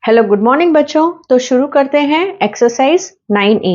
Hello good morning बच्चों। तो शुरू करते हैं exercise 9A।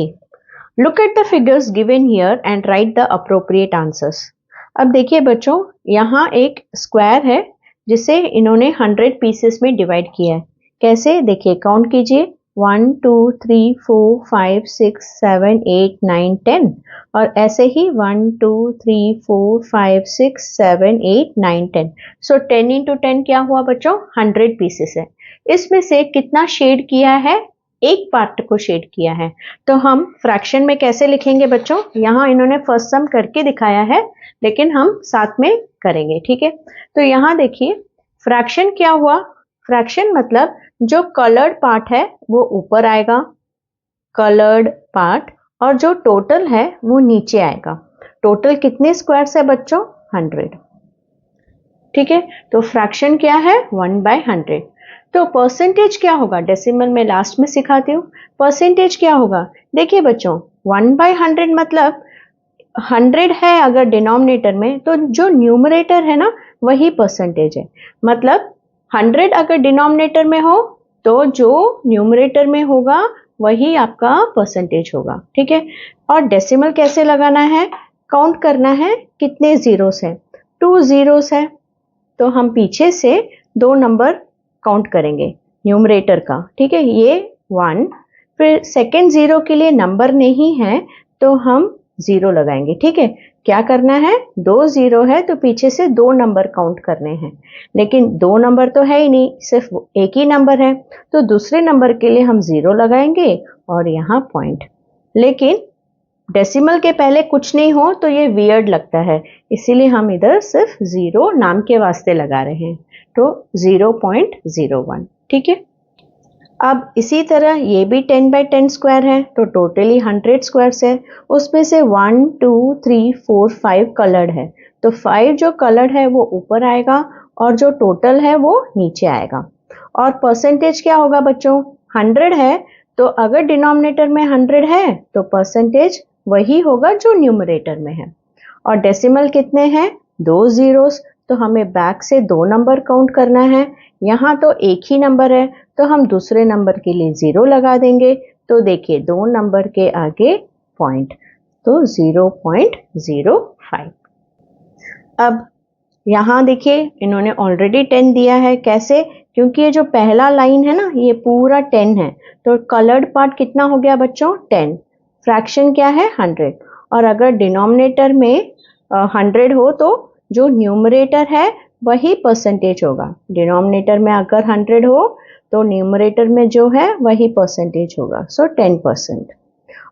Look at the figures given here and right the appropriate answers. अब देखिए बच्चों, यहाँ एक स्क्वायर है जिसे इन्होंने 100 पीसेस में डिवाइड किया है। कैसे देखिए, काउंट कीजिए 1 2 3 4 5 6 7 8 9 10 और ऐसे ही 1 2 3 4 5 6 7 8 9 10। सो 10 इंटू 10 क्या हुआ बच्चों? 100 पीसेस है। इसमें से कितना शेड किया है? एक पार्ट को शेड किया है। तो हम फ्रैक्शन में कैसे लिखेंगे बच्चों? यहाँ इन्होंने फर्स्ट सम करके दिखाया है, लेकिन हम साथ में करेंगे, ठीक है। तो यहाँ देखिए, फ्रैक्शन क्या हुआ? फ्रैक्शन मतलब जो कलर्ड पार्ट है वो ऊपर आएगा, कलर्ड पार्ट, और जो टोटल है वो नीचे आएगा। टोटल कितने स्क्वायर्स है बच्चों? 100, ठीक है। तो फ्रैक्शन क्या है? 1/100। तो परसेंटेज क्या होगा? डेसिमल में लास्ट में सिखाती हूँ। परसेंटेज क्या होगा? देखिए बच्चों, 1/100 मतलब 100 है अगर डिनोमिनेटर में, तो जो न्यूमरेटर है ना वही परसेंटेज है। मतलब 100 अगर डिनोमिनेटर में हो तो जो न्यूमरेटर में होगा वही आपका परसेंटेज होगा, ठीक है। और डेसिमल कैसे लगाना है? काउंट करना है कितने जीरोस हैं। 2 जीरोस है, तो हम पीछे से 2 नंबर काउंट करेंगे न्यूमरेटर का, ठीक है। ये 1, फिर सेकेंड जीरो के लिए नंबर नहीं है तो हम 0 लगाएंगे, ठीक है। क्या करना है? 2 जीरो है तो पीछे से 2 नंबर काउंट करने हैं, लेकिन 2 नंबर तो है ही नहीं, सिर्फ एक ही नंबर है। तो दूसरे नंबर के लिए हम 0 लगाएंगे और यहाँ पॉइंट। लेकिन डेसिमल के पहले कुछ नहीं हो तो ये वियर्ड लगता है, इसीलिए हम इधर सिर्फ 0 नाम के वास्ते लगा रहे हैं। तो 0.01, ठीक है। अब इसी तरह ये भी 10/10 स्क्वायर है, तो टोटली 100 स्क्वायर्स है। उसमें से 1 2 3 4 5 कलर्ड है, तो 5 जो कलर्ड है वो ऊपर आएगा और जो टोटल है वो नीचे आएगा। और परसेंटेज क्या होगा बच्चों? 100 है, तो अगर डिनोमिनेटर में 100 है तो परसेंटेज वही होगा जो न्यूमरेटर में है। और डेसिमल कितने हैं? 2 जीरोस, तो हमें बैक से 2 नंबर काउंट करना है। यहाँ तो एक ही नंबर है तो हम दूसरे नंबर के लिए 0 लगा देंगे। तो देखिए 2 नंबर के आगे पॉइंट, तो 0.05। अब यहाँ देखिए, इन्होंने ऑलरेडी 10 दिया है। कैसे? क्योंकि ये जो पहला लाइन है ना ये पूरा 10 है, तो कलर्ड पार्ट कितना हो गया बच्चों? 10। फ्रैक्शन क्या है? 100। और अगर डिनोमिनेटर में 100 हो तो जो न्यूमरेटर है वही परसेंटेज होगा। डिनोमिनेटर में अगर 100 हो तो न्यूमरेटर में जो है वही परसेंटेज होगा, सो 10%।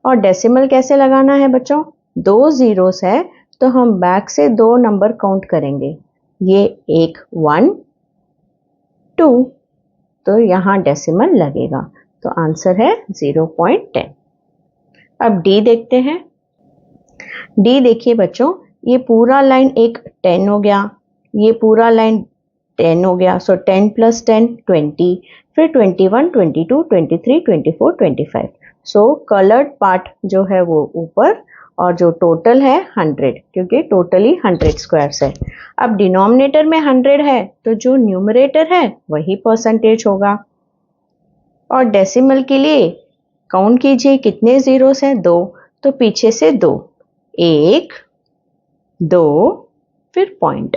और डेसिमल कैसे लगाना है बच्चों? 2 जीरोस है, तो हम बैक से 2 नंबर काउंट करेंगे। ये एक 1 2, तो यहाँ डेसिमल लगेगा, तो आंसर है 0.10। अब डी देखते हैं। डी देखिए बच्चों, ये पूरा लाइन एक 10 हो गया, ये पूरा लाइन 10 हो गया, सो 10 + 10 20, फिर 21 22 23 24 25। सो कलर्ड पार्ट जो है वो ऊपर, और जो टोटल है 100, क्योंकि टोटली 100 स्क्वायर्स है। अब डिनोमिनेटर में 100 है तो जो न्यूमरेटर है वही परसेंटेज होगा। और डेसिमल के लिए काउंट कीजिए कितने जीरोस हैं? 2, तो पीछे से 2, 1 2 फिर पॉइंट,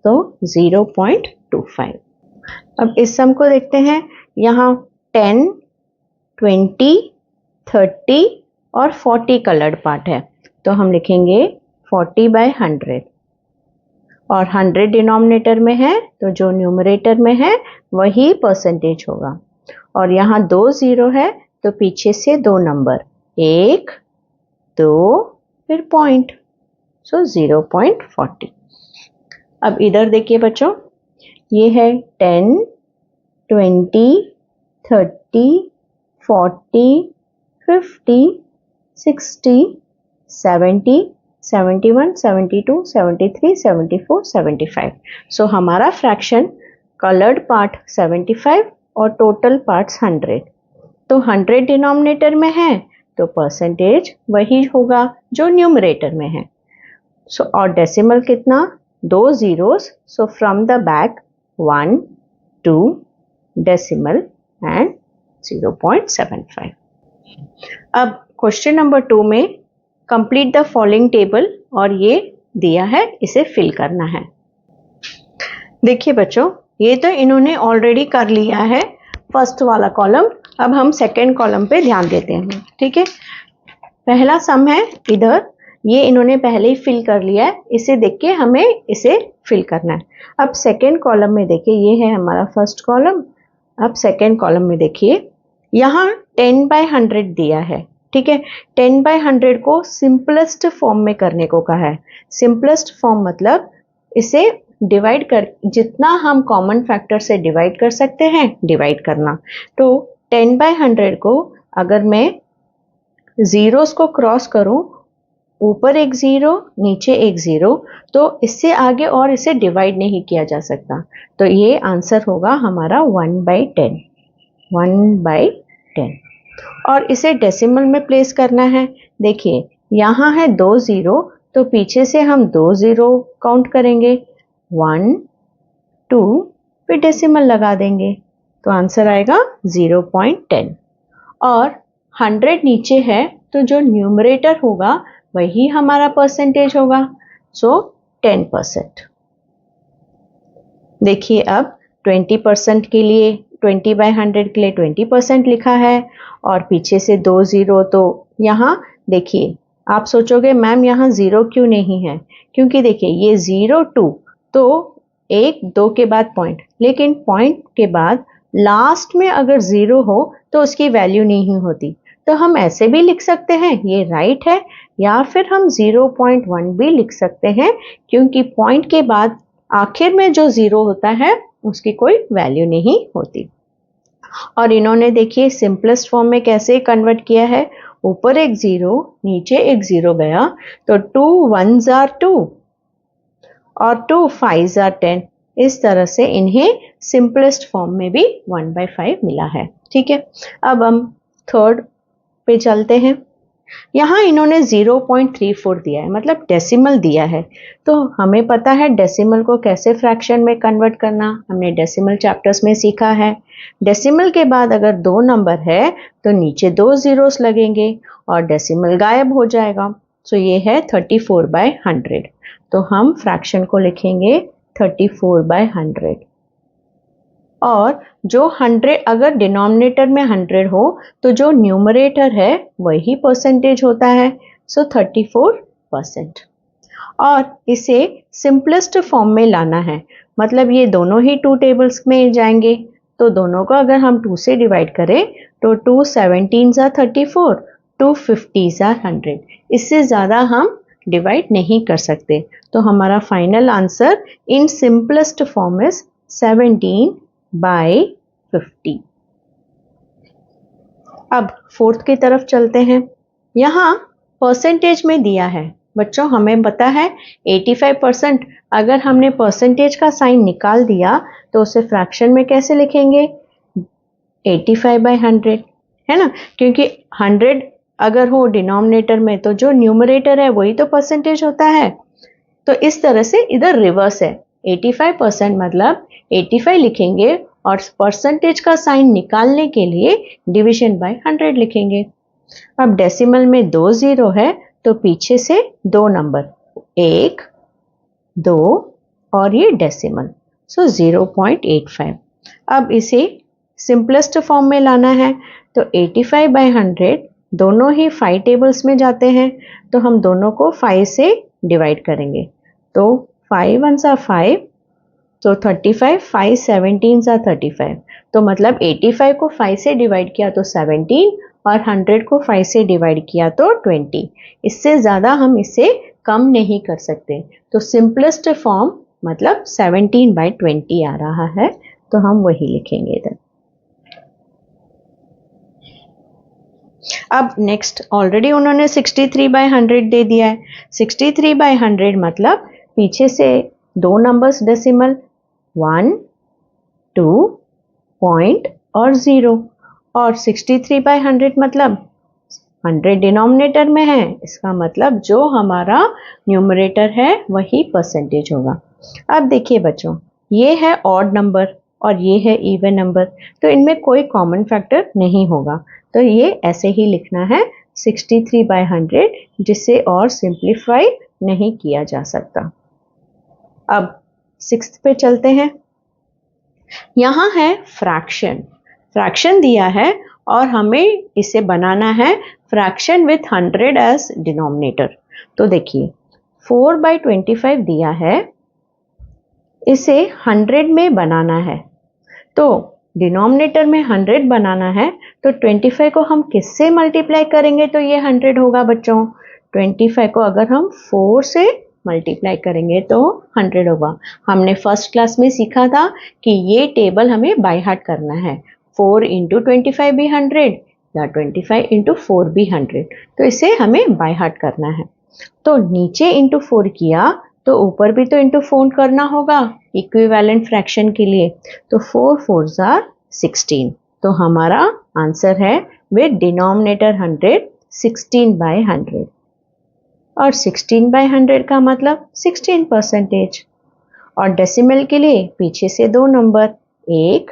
तो 0.25। अब इस सम को देखते हैं। यहाँ 10 20 30 और 40 कलर्ड पार्ट है, तो हम लिखेंगे 40/100। और 100 डिनोमिनेटर में है तो जो न्यूमरेटर में है वही परसेंटेज होगा। और यहाँ 2 जीरो है तो पीछे से 2 नंबर, 1 2 फिर पॉइंट, सो 0.40। अब इधर देखिए बच्चों, ये है 10 20 30 40 50 60 70 71 72 73 74 75। सो हमारा फ्रैक्शन कलर्ड पार्ट 75 और टोटल पार्ट्स 100। तो 100 डिनोमिनेटर में है तो परसेंटेज वही होगा जो न्यूमरेटर में है। सो और डेसिमल कितना? 2 zeros. So from the back 1 2 decimal and 0.75। अब क्वेश्चन नंबर 2 में कंप्लीट द फॉलोइंग टेबल, और ये दिया है, इसे फिल करना है। देखिए बच्चों, ये तो इन्होंने ऑलरेडी कर लिया है फर्स्ट वाला कॉलम। अब हम सेकेंड कॉलम पे ध्यान देते हैं। ठीक है, पहला सम है इधर, ये इन्होंने पहले ही फिल कर लिया है, इसे देख के हमें इसे फिल करना है। अब सेकेंड कॉलम में देखिए, ये है हमारा फर्स्ट कॉलम। अब सेकेंड कॉलम में देखिए, यहाँ 10/100 दिया है। ठीक है, 10/100 को सिंपलेस्ट फॉर्म में करने को कहा है। सिंपलेस्ट फॉर्म मतलब इसे डिवाइड कर, जितना हम कॉमन फैक्टर से डिवाइड कर सकते हैं डिवाइड करना। तो 10/100 को अगर मैं जीरोस को क्रॉस करूं, ऊपर एक जीरो नीचे एक जीरो, तो इससे आगे और इसे डिवाइड नहीं किया जा सकता। तो ये आंसर होगा हमारा 1/10, 1/10। और इसे डेसिमल में प्लेस करना है। देखिए यहाँ है 2 जीरो, तो पीछे से हम 2 जीरो काउंट करेंगे, 1 2, फिर डेसिमल लगा देंगे, तो आंसर आएगा 0.10। और 100 नीचे है, तो जो न्यूमरेटर होगा वही हमारा परसेंटेज होगा, सो 10%। देखिए अब 20% के लिए, 20/100 के लिए 20% लिखा है, और पीछे से 2 जीरो, तो यहाँ देखिए आप सोचोगे मैम यहाँ जीरो क्यों नहीं है, क्योंकि देखिए ये 0 2, तो 1 2 के बाद पॉइंट, लेकिन पॉइंट के बाद लास्ट में अगर जीरो हो तो उसकी वैल्यू नहीं होती। तो हम ऐसे भी लिख सकते हैं, ये राइट है, या फिर हम 0.1 भी लिख सकते हैं, क्योंकि पॉइंट के बाद आखिर में जो जीरो होता है उसकी कोई वैल्यू नहीं होती। और इन्होंने देखिए सिंपलेस्ट फॉर्म में कैसे कन्वर्ट किया है, ऊपर एक जीरो नीचे एक जीरो गया, तो 2 1s are 2 और 2 5s are 10। इस तरह से इन्हें सिंपलेस्ट फॉर्म में भी 1/5 मिला है। ठीक है, अब हम थर्ड पे चलते हैं। यहाँ इन्होंने 0.34 दिया है, मतलब डेसिमल दिया है। तो हमें पता है डेसिमल को कैसे फ्रैक्शन में कन्वर्ट करना, हमने डेसिमल चैप्टर्स में सीखा है। डेसिमल के बाद अगर 2 नंबर है तो नीचे 2 जीरोस लगेंगे और डेसिमल गायब हो जाएगा। सो ये है 34/100, तो हम फ्रैक्शन को लिखेंगे 34/100। और जो 100 अगर डिनोमिनेटर में 100 हो तो जो न्यूमरेटर है वही परसेंटेज होता है, सो 34%। और इसे सिंपलेस्ट फॉर्म में लाना है, मतलब ये दोनों ही 2 टेबल्स में जाएंगे, तो दोनों को अगर हम 2 से डिवाइड करें तो 2 17s are 34, 2 50s are 100। इससे ज़्यादा हम डिवाइड नहीं कर सकते, तो हमारा final answer in simplest form is 17/50। अब फोर्थ की तरफ चलते हैं। यहाँ परसेंटेज में दिया है बच्चों, हमें पता है 85%। अगर हमने परसेंटेज का साइन निकाल दिया तो उसे फ्रैक्शन में कैसे लिखेंगे, 85/100, है ना, क्योंकि 100 अगर हो डिनोमिनेटर में तो जो न्यूमरेटर है वही तो परसेंटेज होता है। तो इस तरह से इधर रिवर्स है, 85% मतलब 85 लिखेंगे और परसेंटेज का साइन निकालने के लिए डिवीजन बाय 100 लिखेंगे। अब डेसिमल में 2 जीरो है, तो पीछे से 2 नंबर, 1 2 और ये डेसिमल, सो 0.85। अब इसे सिंपलेस्ट फॉर्म में लाना है, तो 85/100 दोनों ही 5 टेबल्स में जाते हैं, तो हम दोनों को 5 से डिवाइड करेंगे, तो 5 1s are 5, तो 35, 5 17s are 35। तो मतलब 85 को 5 से डिवाइड किया तो 17 और 100 को 5 से डिवाइड किया तो 20। इससे ज़्यादा हम इसे कम नहीं कर सकते, तो सिंपलेस्ट फॉर्म मतलब 17/20 आ रहा है, तो हम वही लिखेंगे इधर। अब नेक्स्ट, ऑलरेडी उन्होंने 63/100 दे दिया है। 63/100 मतलब पीछे से 2 नंबर्स डेसिमल, 1 2 पॉइंट और 0, और 63/100 मतलब 100 डिनोमिनेटर में है, इसका मतलब जो हमारा न्यूमरेटर है वही परसेंटेज होगा। अब देखिए बच्चों, ये है ऑड नंबर, और ये है इवन नंबर, तो इनमें कोई कॉमन फैक्टर नहीं होगा, तो ये ऐसे ही लिखना है 63/100, जिसे और सिंप्लीफाई नहीं किया जा सकता। अब 6th पे चलते हैं। यहाँ है फ्रैक्शन, फ्रैक्शन दिया है और हमें इसे बनाना है फ्रैक्शन विथ 100 एज डिनोमिनेटर। तो देखिए 4/25 दिया है, इसे 100 में बनाना है, तो डिनोमिनेटर में 100 बनाना है, तो 25 को हम किससे मल्टीप्लाई करेंगे तो ये 100 होगा बच्चों। 25 को अगर हम 4 से मल्टीप्लाई करेंगे तो 100 होगा। हमने फर्स्ट क्लास में सीखा था कि ये टेबल हमें बाय हार्ट करना है, 4 × 25 भी 100 या 25 × 4 भी 100, तो इसे हमें बाय हार्ट करना है। तो नीचे इंटू 4 किया तो ऊपर भी तो इंटू 4 करना होगा इक्विवेलेंट फ्रैक्शन के लिए, तो 4 4s are 16, तो हमारा आंसर है विद डिनोमिनेटर 100 16/100, और 16/100 का मतलब 16%, और डेसिमल के लिए पीछे से दो नंबर 1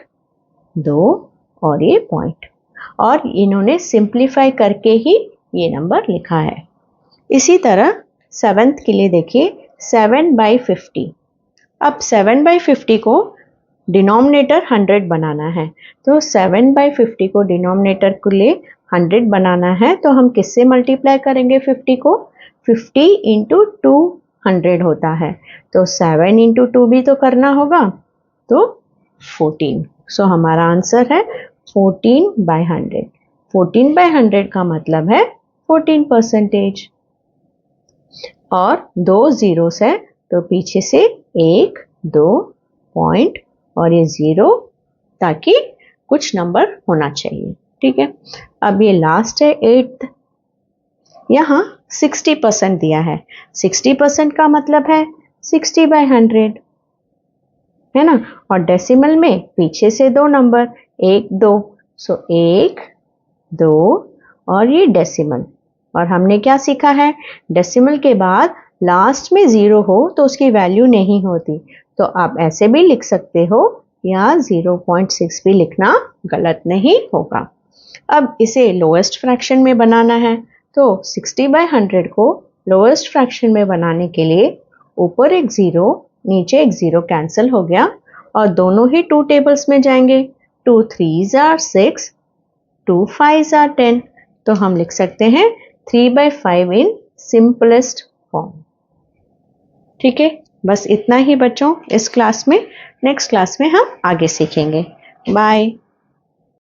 2 और ये पॉइंट, और इन्होंने सिंप्लीफाई करके ही ये नंबर लिखा है। इसी तरह 7th के लिए देखिए 7/50। अब 7/50 को डिनोमिनेटर 100 बनाना है, तो 7/50 को डिनोमिनेटर के लिए 100 बनाना है, तो हम किससे मल्टीप्लाई करेंगे 50 को, 50 × 200 होता है, तो 7 × 2 भी तो करना होगा, तो 14, सो हमारा आंसर है 14/100। 14/100 का मतलब है 14%, और 2 zeros है तो पीछे से 1 2 पॉइंट और ये 0, ताकि कुछ नंबर होना चाहिए, ठीक है। अब ये लास्ट है 8th, यहाँ 60% दिया है, 60% का मतलब है 60/100, है ना, और डेसिमल में पीछे से दो नंबर 1 2, सो 1 2 और ये डेसिमल, और हमने क्या सीखा है, डेसिमल के बाद लास्ट में 0 हो तो उसकी वैल्यू नहीं होती, तो आप ऐसे भी लिख सकते हो या 0.6 भी लिखना गलत नहीं होगा। अब इसे लोएस्ट फ्रैक्शन में बनाना है, तो 60/100 को लोएस्ट फ्रैक्शन में बनाने के लिए ऊपर एक 0 नीचे एक 0 कैंसिल हो गया, और दोनों ही 2 टेबल्स में जाएंगे, 2 3s are 6 2 5s are 10, तो हम लिख सकते हैं 3/5 इन सिंपलेस्ट फॉर्म। ठीक है, बस इतना ही बच्चों इस क्लास में, नेक्स्ट क्लास में हम आगे सीखेंगे। बाय।